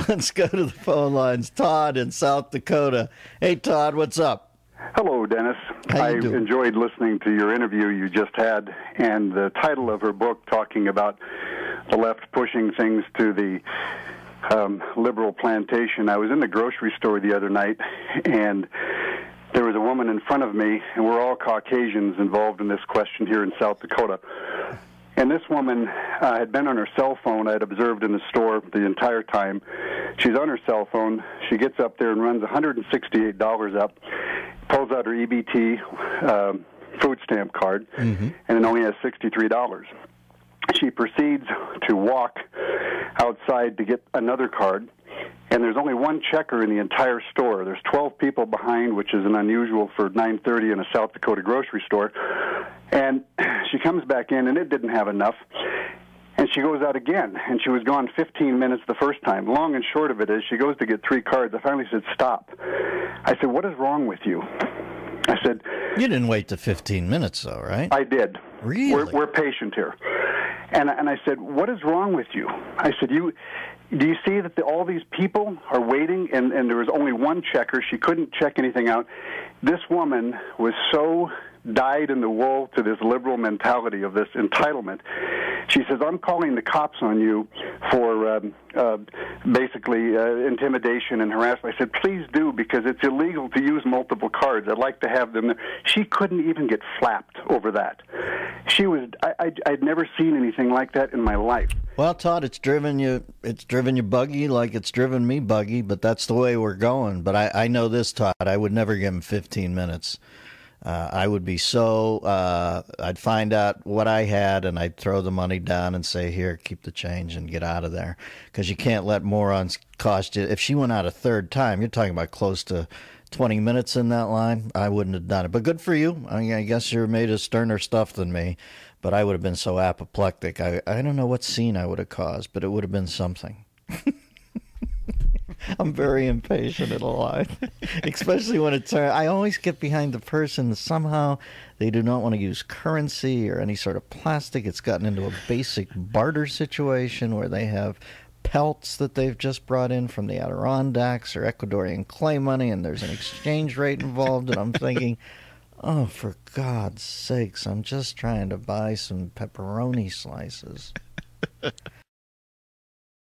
Let's go to the phone lines. Todd in South Dakota. Hey, Todd, what's up? Hello, Dennis. How you doing? Enjoyed listening to your interview you just had, and the title of her book talking about the left pushing things to the liberal plantation. I was in the grocery store the other night, and there was a woman in front of me, and we're all Caucasians involved in this question here in South Dakota. And this woman had been on her cell phone. I had observed in the store the entire time. She's on her cell phone. She gets up there and runs $168 up, pulls out her EBT food stamp card, and it only has $63. She proceeds to walk outside to get another card, and there's only one checker in the entire store. There's 12 people behind, which is an unusual for 9:30 in a South Dakota grocery store. And she comes back in, and it didn't have enough. And she goes out again, and she was gone 15 minutes the first time. Long and short of it is she goes to get 3 cards. I finally said, stop. I said, what is wrong with you? I said... You didn't wait to 15 minutes, though, right? I did. Really? We're patient here. And I said, what is wrong with you? I said, do you see that all these people are waiting, and there was only one checker. She couldn't check anything out. This woman was so dyed in the wool to this liberal mentality of this entitlement. She says, I'm calling the cops on you for basically intimidation and harassment. I said, please do, because it's illegal to use multiple cards. I'd like to have them. She couldn't even get flapped over that. She was, I'd never seen anything like that in my life. Well, Todd, it's driven you buggy like it's driven me buggy, but that's the way we're going. But I know this, Todd, I would never give him 15 minutes. I would be I'd find out what I had, and I'd throw the money down and say, here, keep the change and get out of there. Because you can't let morons cost you. If she went out a third time, you're talking about close to 20 minutes in that line. I wouldn't have done it. But good for you. I guess you're made of sterner stuff than me. But I would have been so apoplectic. I don't know what scene I would have caused, but it would have been something. I'm very impatient in life, especially when it's. I always get behind the person that somehow they do not want to use currency or any sort of plastic. It's gotten into a basic barter situation where they have pelts that they've just brought in from the Adirondacks or Ecuadorian clay money, and there's an exchange rate involved. And I'm thinking, oh, for God's sakes, I'm just trying to buy some pepperoni slices.